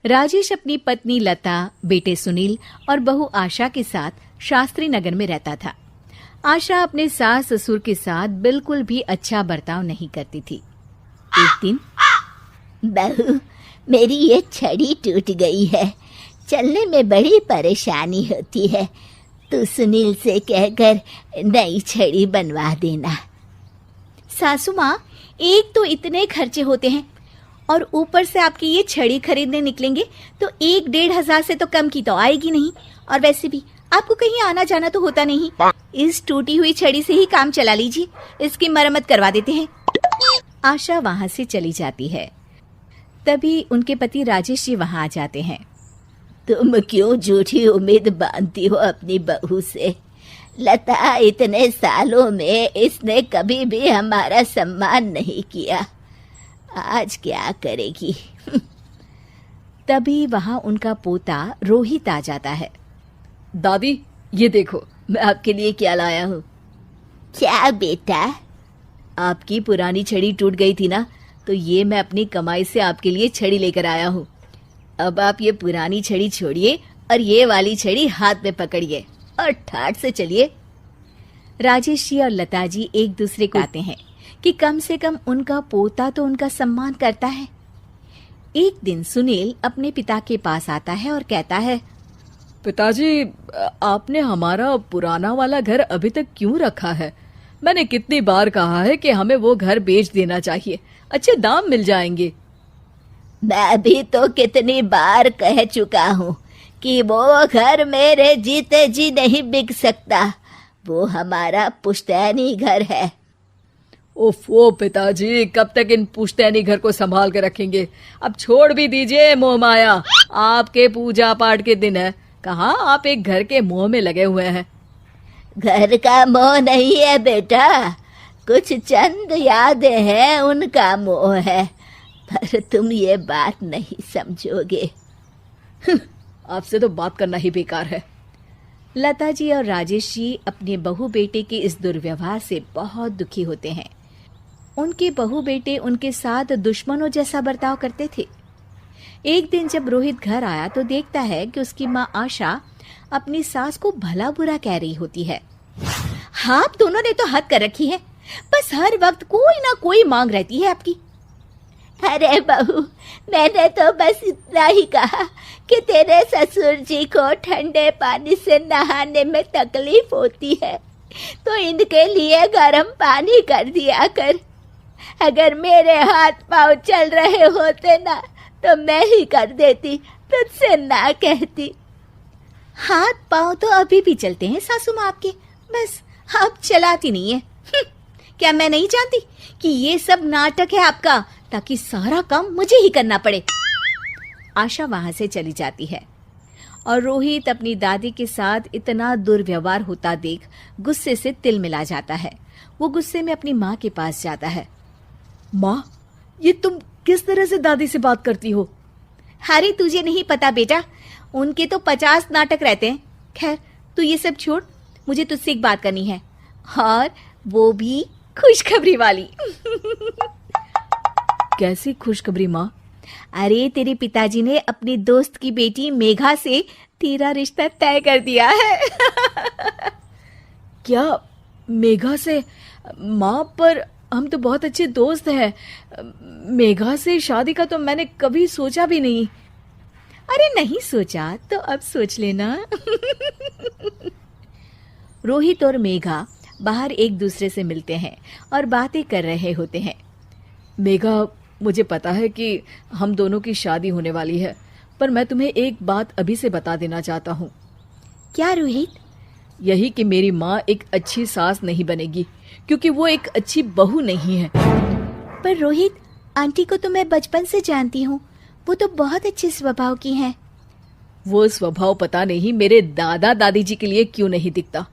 राजेश अपनी पत्नी लता, बेटे सुनील और बहू आशा के साथ शास्त्री नगर में रहता था। आशा अपने सास ससुर के साथ बिल्कुल भी अच्छा बर्ताव नहीं करती थी। एक दिन, बहू, मेरी ये छड़ी टूट गई है, चलने में बड़ी परेशानी होती है। तू सुनील से कहकर नई छड़ी बनवा देना। सासू माँ, एक तो इतने खर्चे होते हैं और ऊपर से आपकी ये छड़ी खरीदने निकलेंगे तो 1-1.5 हज़ार से तो कम की तो आएगी नहीं। और वैसे भी आपको कहीं आना जाना तो होता नहीं। इस टूटी हुई छड़ी से ही काम चला लीजिए, इसकी मरम्मत करवा देते हैं। आशा वहां से चली जाती है। तभी उनके पति राजेश जी वहां आ जाते हैं। तुम क्यों झूठी उम्मीद बांधती हो अपनी बहू से? लता, इतने सालों में इसने कभी भी हमारा सम्मान नहीं किया, आज क्या करेगी? तभी वहां उनका पोता रोहित आ जाता है। दादी, ये देखो मैं आपके लिए क्या लाया हूँ। क्या बेटा? आपकी पुरानी छड़ी टूट गई थी ना, तो ये मैं अपनी कमाई से आपके लिए छड़ी लेकर आया हूँ। अब आप ये पुरानी छड़ी छोड़िए और ये वाली छड़ी हाथ में पकड़िए और ठाठ से चलिए। राजेश जी और लता जी एक दूसरे को आते हैं कि कम से कम उनका पोता तो उनका सम्मान करता है। एक दिन सुनील अपने पिता के पास आता है और कहता है, पिताजी, आपने हमारा पुराना वाला घर अभी तक क्यों रखा है? मैंने कितनी बार कहा है कि हमें वो घर बेच देना चाहिए, अच्छे दाम मिल जाएंगे। मैं भी तो कितनी बार कह चुका हूँ कि वो घर मेरे जीते जी नहीं बिक सकता, वो हमारा पुश्तैनी घर है। ओफो पिताजी, कब तक इन पुश्तैनी घर को संभाल के रखेंगे? अब छोड़ भी दीजिए मोह माया, आपके पूजा पाठ के दिन है, कहाँ आप एक घर के मोह में लगे हुए हैं। घर का मोह नहीं है बेटा, कुछ चंद यादें हैं, उनका मोह है, पर तुम ये बात नहीं समझोगे। आपसे तो बात करना ही बेकार है। लता जी और राजेश जी अपने बहू बेटे के इस दुर्व्यवहार से बहुत दुखी होते हैं। उनके बहू बेटे उनके साथ दुश्मनों जैसा बर्ताव करते थे। एक दिन जब रोहित घर आया तो देखता है कि उसकी माँ आशा अपनी सास को भला बुरा कह रही होती है। आप दोनों ने तो हद कर रखी है, बस हर वक्त कोई ना कोई मांग रहती है आपकी। अरे बहू, मैंने तो बस इतना ही कहा कि तेरे ससुर जी को ठंडे पानी से नहाने में तकलीफ होती है, तो इनके लिए गर्म पानी कर दिया कर। अगर मेरे हाथ पांव चल रहे होते ना तो मैं ही कर देती, तुझसे ना कहती। हाथ पांव तो अभी भी चलते हैं सासू माँ आपके, बस आप चलाती नहीं है। क्या मैं नहीं जानती कि ये सब नाटक है आपका, ताकि सारा काम मुझे ही करना पड़े। आशा वहां से चली जाती है और रोहित अपनी दादी के साथ इतना दुर्व्यवहार होता देख गुस्से से तिल मिला जाता है। वो गुस्से में अपनी माँ के पास जाता है। माँ, ये तुम किस तरह से दादी से बात करती हो? अरे तुझे नहीं पता बेटा, उनके तो 50 नाटक रहते हैं। खैर तू ये सब छोड़, मुझे तुझसे एक बात करनी है, और वो भी खुशखबरी वाली। कैसी खुशखबरी माँ? अरे तेरे पिताजी ने अपनी दोस्त की बेटी मेघा से तेरा रिश्ता तय कर दिया है। क्या मेघा से? माँ, पर हम तो बहुत अच्छे दोस्त हैं। मेघा से शादी का तो मैंने कभी सोचा भी नहीं। अरे नहीं सोचा तो अब सोच लेना। रोहित और मेघा बाहर एक दूसरे से मिलते हैं और बातें कर रहे होते हैं। मेघा, मुझे पता है कि हम दोनों की शादी होने वाली है, पर मैं तुम्हें एक बात अभी से बता देना चाहता हूँ। क्या रोहित? यही कि मेरी माँ एक अच्छी सास नहीं बनेगी, क्योंकि वो एक अच्छी बहू नहीं है। पर रोहित, आंटी को तो मैं बचपन से जानती हूँ, वो तो बहुत अच्छे स्वभाव की हैं। वो स्वभाव पता नहीं मेरे दादा दादी जी के लिए क्यों नहीं दिखता।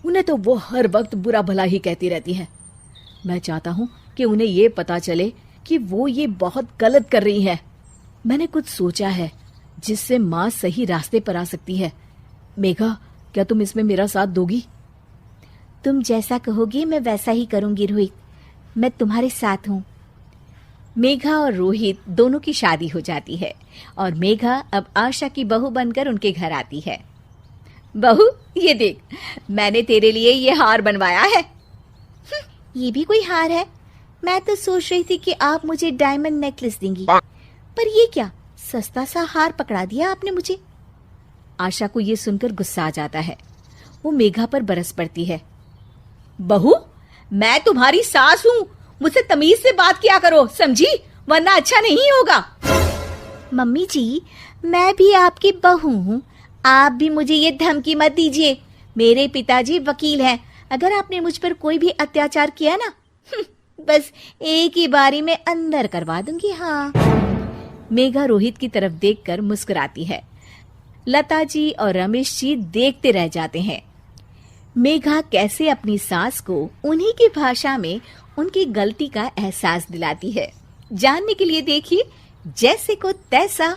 उन्हें तो वो हर वक्त बुरा भला ही कहती रहती है। मैं चाहता हूँ कि उन्हें ये पता चले कि वो ये बहुत गलत कर रही है। मैंने कुछ सोचा है जिससे माँ सही रास्ते पर आ सकती है। मेघा, क्या तुम इसमें मेरा साथ दोगी? तुम जैसा कहोगी मैं वैसा ही करूंगी रोहित, मैं तुम्हारे साथ हूँ। मेघा और रोहित दोनों की शादी हो जाती है और मेघा अब आशा की बहू बनकर उनके घर आती है। बहू, ये देख, मैंने तेरे लिए ये हार बनवाया है। ये भी कोई हार है? मैं तो सोच रही थी कि आप मुझे डायमंड नेकलेस देंगी, पर ये क्या सस्ता सा हार पकड़ा दिया आपने मुझे। आशा को ये सुनकर गुस्सा आ जाता है। वो मेघा पर बरस पड़ती है। बहू, मैं तुम्हारी सास हूँ, मुझसे तमीज से बात किया करो, समझी? वरना अच्छा नहीं होगा। मम्मी जी, मैं भी आपकी बहू हूँ, आप भी मुझे ये धमकी मत दीजिए। मेरे पिताजी वकील हैं, अगर आपने मुझ पर कोई भी अत्याचार किया ना, बस एक ही बारी में अंदर करवा दूंगी। हाँ। मेघा रोहित की तरफ देखकर मुस्कुराती है। लता जी और रमेश जी देखते रह जाते हैं। मेघा कैसे अपनी सास को उन्हीं की भाषा में उनकी गलती का एहसास दिलाती है। जानने के लिए देखिए जैसे को तैसा